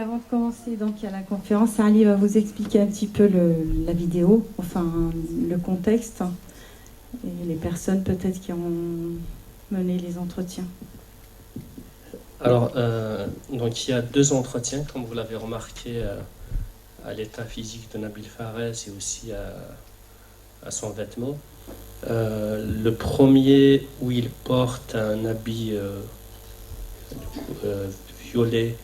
avant de commencer donc, à la conférence, Ali va vous expliquer un petit peu la vidéo, enfin le contexte et les personnes peut-être qui ont mené les entretiens. Alors, donc il y a 2 entretiens, comme vous l'avez remarqué, à l'état physique de Nabil Fares et aussi à son vêtement. Le premier où il porte un habit violet,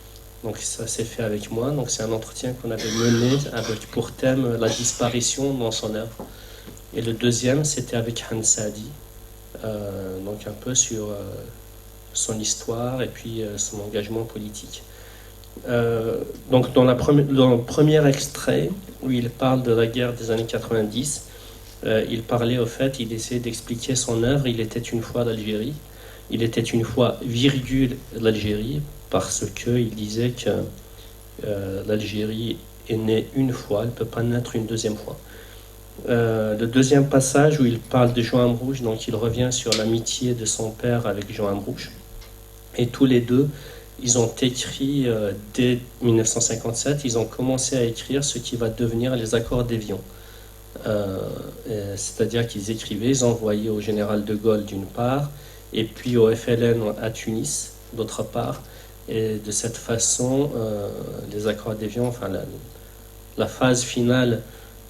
donc ça s'est fait avec moi. Donc c'est un entretien qu'on avait mené avec pour thème la disparition dans son œuvre. Et le deuxième, c'était avec Hans Saadi, donc un peu sur son histoire et puis son engagement politique. Donc dans le premier extrait où il parle de la guerre des années 90, il parlait au fait, il essayait d'expliquer son œuvre. Il était une fois l'Algérie, il était une fois virgule l'Algérie, parce qu'il disait que l'Algérie est née une fois, elle ne peut pas naître une deuxième fois. Le deuxième passage où il parle de Jean Amrouche, donc il revient sur l'amitié de son père avec Jean Amrouche. Et tous les deux, ils ont écrit dès 1957, ils ont commencé à écrire ce qui va devenir les accords d'Évian. C'est-à-dire qu'ils écrivaient, ils envoyaient au général de Gaulle d'une part, et puis au FLN à Tunis d'autre part. Et de cette façon, les accords d'Évian, enfin la phase finale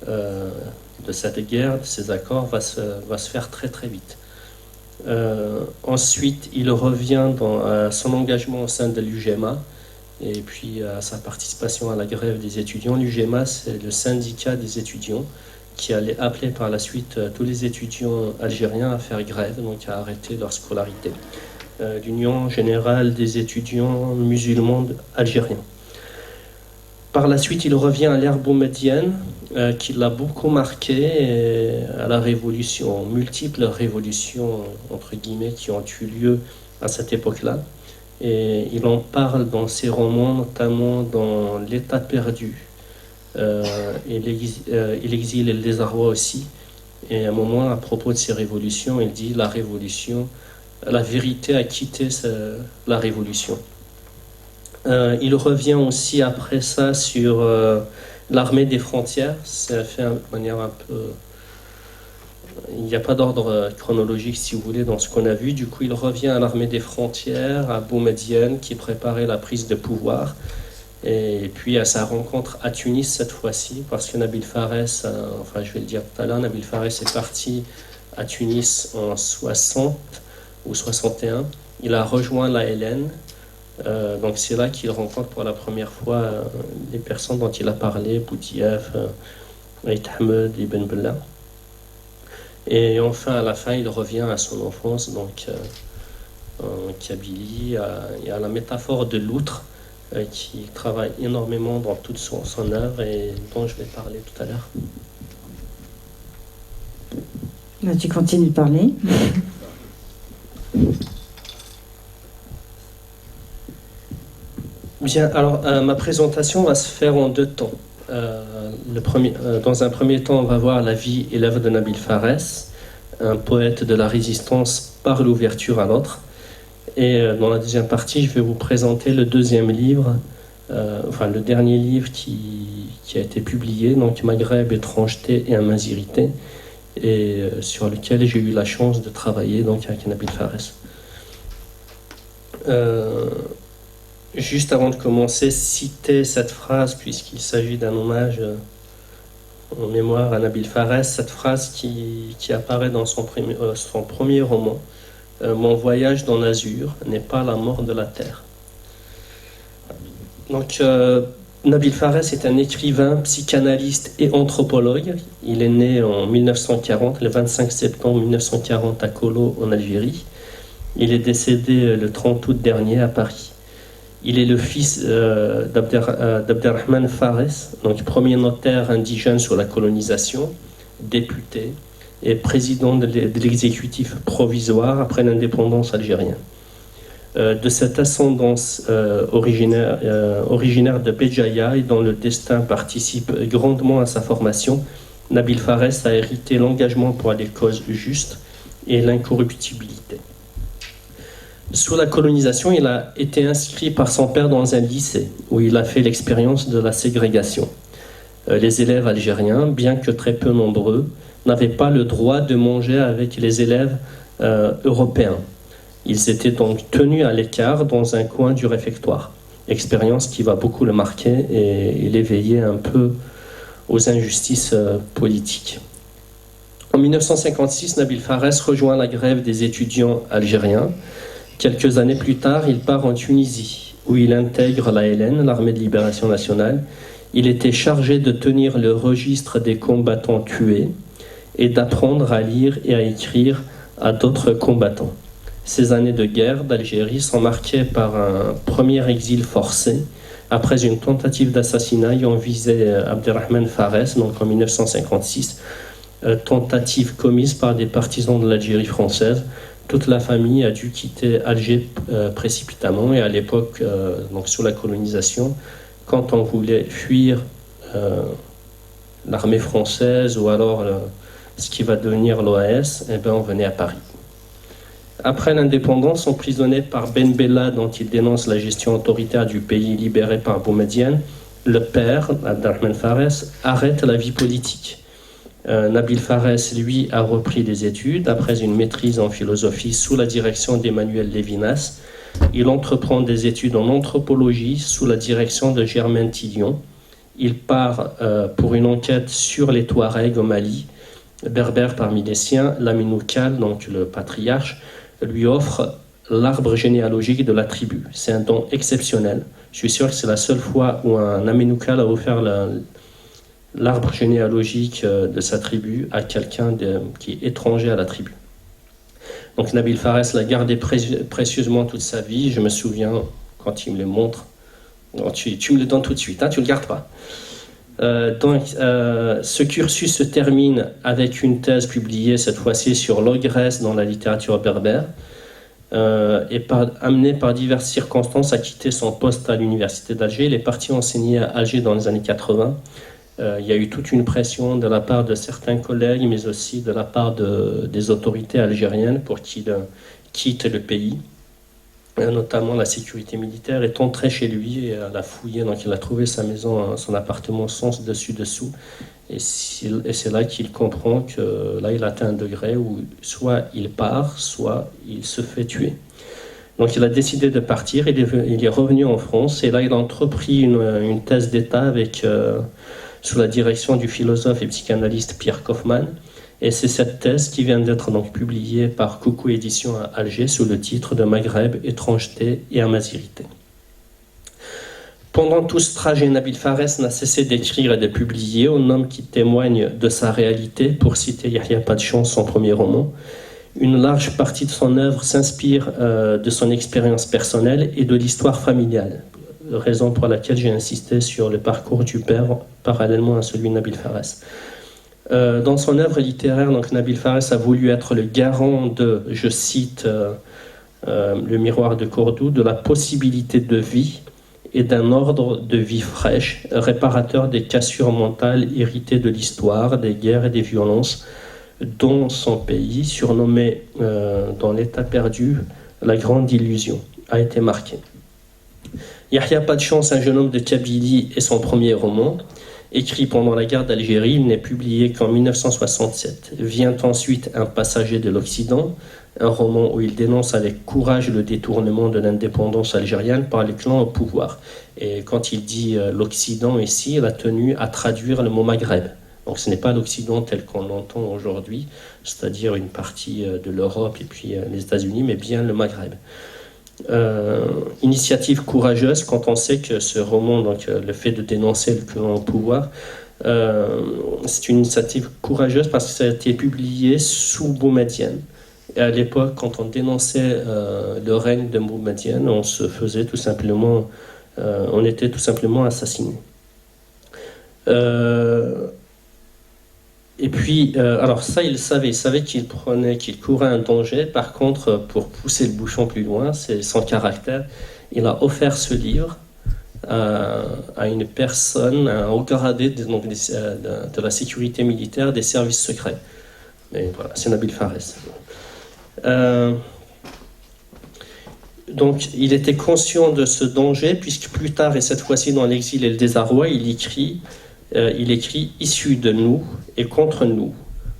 de cette guerre, de ces accords, va se faire très très vite. Ensuite, il revient à son engagement au sein de l'UGMA et puis à sa participation à la grève des étudiants. L'UGMA, c'est le syndicat des étudiants qui allait appeler par la suite tous les étudiants algériens à faire grève, donc à arrêter leur scolarité. L'Union générale des étudiants musulmans algériens. Par la suite, il revient à l'ère boumedienne, qui l'a beaucoup marqué, à la révolution, aux multiples révolutions, entre guillemets, qui ont eu lieu à cette époque-là. Et il en parle dans ses romans, notamment dans L'État perdu, et l'exil et le désarroi aussi. Et à un moment, à propos de ces révolutions, il dit la révolution, la vérité a quitté la révolution. Il revient aussi après ça sur l'armée des frontières. C'est fait de manière un peu... Il n'y a pas d'ordre chronologique, si vous voulez, dans ce qu'on a vu. Du coup, il revient à l'armée des frontières, à Boumedienne, qui préparait la prise de pouvoir. Et puis à sa rencontre à Tunis cette fois-ci, parce que Nabil Fares, enfin je vais le dire tout à l'heure, Nabil Fares est parti à Tunis en 60 ou 61. Il a rejoint la LN. Donc c'est là qu'il rencontre pour la première fois les personnes dont il a parlé, Boutief, Aït Ahmed, Ibn Bella. Et enfin, à la fin, il revient à son enfance, donc en Kabylie, et à la métaphore de l'outre, qui travaille énormément dans toute son œuvre et dont je vais parler tout à l'heure. Là, tu continues de parler. Bien, alors ma présentation va se faire en 2 temps. Dans un premier temps, on va voir la vie et l'œuvre de Nabil Fares, un poète de la résistance par l'ouverture à l'autre. Et dans la deuxième partie, je vais vous présenter le deuxième livre, le dernier livre qui a été publié, donc Maghreb, étrangeté et amazirité, et sur lequel j'ai eu la chance de travailler donc, avec Nabil Fares. Juste avant de commencer, citer cette phrase, puisqu'il s'agit d'un hommage en mémoire à Nabil Fares, cette phrase qui apparaît dans son premier roman, « Mon voyage dans l'azur n'est pas la mort de la terre ». Donc, Nabil Fares est un écrivain, psychanalyste et anthropologue. Il est né en 1940, le 25 septembre 1940 à Kolo, en Algérie. Il est décédé le 30 août dernier à Paris. Il est le fils d'Abderrahman Fares, donc premier notaire indigène sur la colonisation, député et président de l'exécutif provisoire après l'indépendance algérienne. De cette ascendance originaire de Béjaïa et dont le destin participe grandement à sa formation, Nabil Fares a hérité l'engagement pour les causes justes et l'incorruptibilité. Sous la colonisation, il a été inscrit par son père dans un lycée où il a fait l'expérience de la ségrégation. Les élèves algériens, bien que très peu nombreux, n'avaient pas le droit de manger avec les élèves européens. Ils étaient donc tenus à l'écart dans un coin du réfectoire. Expérience qui va beaucoup le marquer et l'éveiller un peu aux injustices politiques. En 1956, Nabil Fares rejoint la grève des étudiants algériens. Quelques années plus tard, il part en Tunisie, où il intègre l'ALN, l'Armée de Libération Nationale. Il était chargé de tenir le registre des combattants tués et d'apprendre à lire et à écrire à d'autres combattants. Ces années de guerre d'Algérie sont marquées par un premier exil forcé, après une tentative d'assassinat ayant visé Abderrahmane Fares, donc en 1956, tentative commise par des partisans de l'Algérie française. Toute la famille a dû quitter Alger précipitamment, et à l'époque, donc sous la colonisation, quand on voulait fuir l'armée française ou alors ce qui va devenir l'OAS, eh ben on venait à Paris. Après l'indépendance, emprisonné par Ben Bella, dont il dénonce la gestion autoritaire du pays libéré par Boumedienne, le père, Abderrahmane Fares, arrête la vie politique. Nabil Fares, lui, a repris des études après une maîtrise en philosophie sous la direction d'Emmanuel Lévinas. Il entreprend des études en anthropologie sous la direction de Germaine Tillion. Il part pour une enquête sur les Touaregs au Mali. Berbère parmi les siens, Lamine donc le patriarche, lui offre l'arbre généalogique de la tribu. C'est un don exceptionnel. Je suis sûr que c'est la seule fois où un Aminoukal a offert l'arbre généalogique de sa tribu à quelqu'un qui est étranger à la tribu. Donc Nabil Fares l'a gardé précieusement toute sa vie. Je me souviens quand il me le montre. Non, tu me le donnes tout de suite, hein, tu ne le gardes pas. Ce cursus se termine avec une thèse publiée cette fois-ci sur l'ogresse dans la littérature berbère et amené par diverses circonstances à quitter son poste à l'université d'Alger. Il est parti enseigner à Alger dans les années 80. Il y a eu toute une pression de la part de certains collègues, mais aussi de la part des autorités algériennes pour qu'il quitte le pays. Notamment la sécurité militaire est entrée chez lui et l'a fouillé, donc il a trouvé sa maison, son appartement sans dessus-dessous, et c'est là qu'il comprend que là il atteint un degré où soit il part, soit il se fait tuer. Donc il a décidé de partir, il est revenu en France, et là il a entrepris une thèse d'État sous la direction du philosophe et psychanalyste Pierre Kaufmann. Et c'est cette thèse qui vient d'être donc publiée par Coucou Édition à Alger sous le titre de Maghreb, étrangeté et amazirité. Pendant tout ce trajet, Nabil Fares n'a cessé d'écrire et de publier un homme qui témoigne de sa réalité, pour citer Yahya Padchon, son premier roman. Une large partie de son œuvre s'inspire de son expérience personnelle et de l'histoire familiale, raison pour laquelle j'ai insisté sur le parcours du père parallèlement à celui de Nabil Fares. Dans son œuvre littéraire, donc, Nabil Fares a voulu être le garant de, je cite le miroir de Cordoue, de la possibilité de vie et d'un ordre de vie fraîche, réparateur des cassures mentales héritées de l'histoire, des guerres et des violences dont son pays, surnommé dans l'état perdu la grande illusion, a été marqué. Yahya Padchon, un jeune homme de Kabylie, est son premier roman. Écrit pendant la guerre d'Algérie, il n'est publié qu'en 1967. Vient ensuite Un passager de l'Occident, un roman où il dénonce avec courage le détournement de l'indépendance algérienne par les clans au pouvoir. Et quand il dit l'Occident ici, il a tenu à traduire le mot Maghreb. Donc ce n'est pas l'Occident tel qu'on l'entend aujourd'hui, c'est-à-dire une partie de l'Europe et puis les États-Unis, mais bien le Maghreb. Initiative courageuse quand on sait que ce roman, donc le fait de dénoncer le clan au pouvoir, c'est une initiative courageuse parce que ça a été publié sous Boumedienne. Et à l'époque, quand on dénonçait le règne de Boumedienne, on se faisait tout simplement, on était tout simplement assassiné. Et puis, alors ça, il savait qu'il courait un danger. Par contre, pour pousser le bouchon plus loin, c'est son caractère. Il a offert ce livre à une personne, un haut gradé de la sécurité militaire des services secrets. Mais voilà, c'est Nabil Fares. Donc, il était conscient de ce danger, puisque plus tard, et cette fois-ci dans l'exil et le désarroi, il écrit « Issus de nous et contre nous,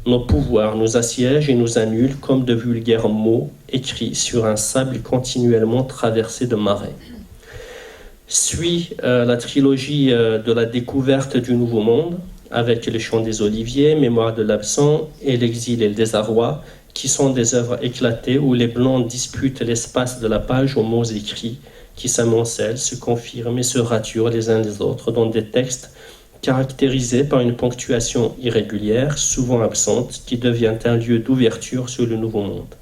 nos pouvoirs nous assiègent et nous annulent comme de vulgaires mots écrits sur un sable continuellement traversé de marais. » Suit la trilogie de la découverte du Nouveau Monde, avec Les Chants des Oliviers, Mémoire de l'absent et L'exil et le désarroi, qui sont des œuvres éclatées où les Blancs disputent l'espace de la page aux mots écrits, qui s'amoncellent, se confirment et se raturent les uns les autres dans des textes caractérisés par une ponctuation irrégulière, souvent absente, qui devient un lieu d'ouverture sur le Nouveau Monde.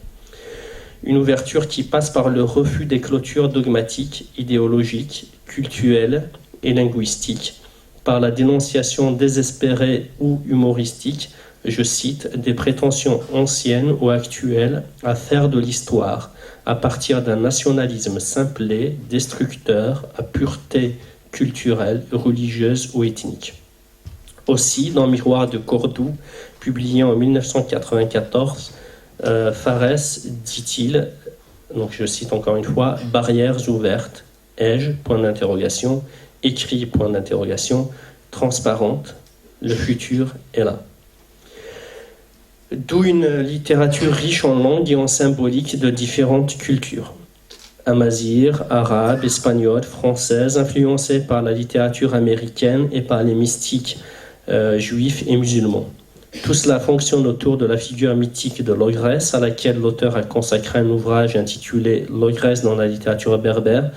Une ouverture qui passe par le refus des clôtures dogmatiques, idéologiques, cultuelles et linguistiques, par la dénonciation désespérée ou humoristique, je cite, des prétentions anciennes ou actuelles à faire de l'histoire à partir d'un nationalisme simplé, destructeur, à pureté culturelle, religieuse ou ethnique. Aussi, dans Miroir de Cordoue, publié en 1994, Fares dit-il, donc je cite encore une fois, « Barrières ouvertes, ai-je, point d'interrogation, écrit, point d'interrogation, transparente, le futur est là. » D'où une littérature riche en langues et en symboliques de différentes cultures. Amazigh, arabe, espagnole, française, influencée par la littérature américaine et par les mystiques juifs et musulmans. Tout cela fonctionne autour de la figure mythique de l'ogresse, à laquelle l'auteur a consacré un ouvrage intitulé « L'ogresse dans la littérature berbère »,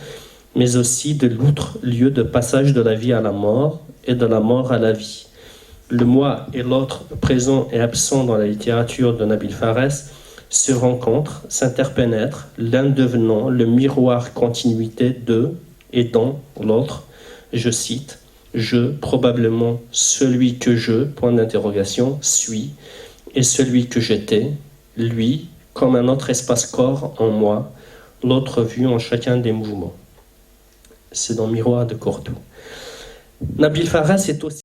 mais aussi de l'outre, lieu de passage de la vie à la mort et de la mort à la vie. Le moi et l'autre, présent et absent dans la littérature de Nabil Fares, se rencontrent, s'interpénètrent, l'un devenant le miroir continuité de et dans l'autre. Je cite, « Je, probablement celui que je, point d'interrogation, suis, et celui que j'étais, lui, comme un autre espace-corps en moi, l'autre vu en chacun des mouvements. » C'est dans Miroir de Cordoue. Nabil Fares est aussi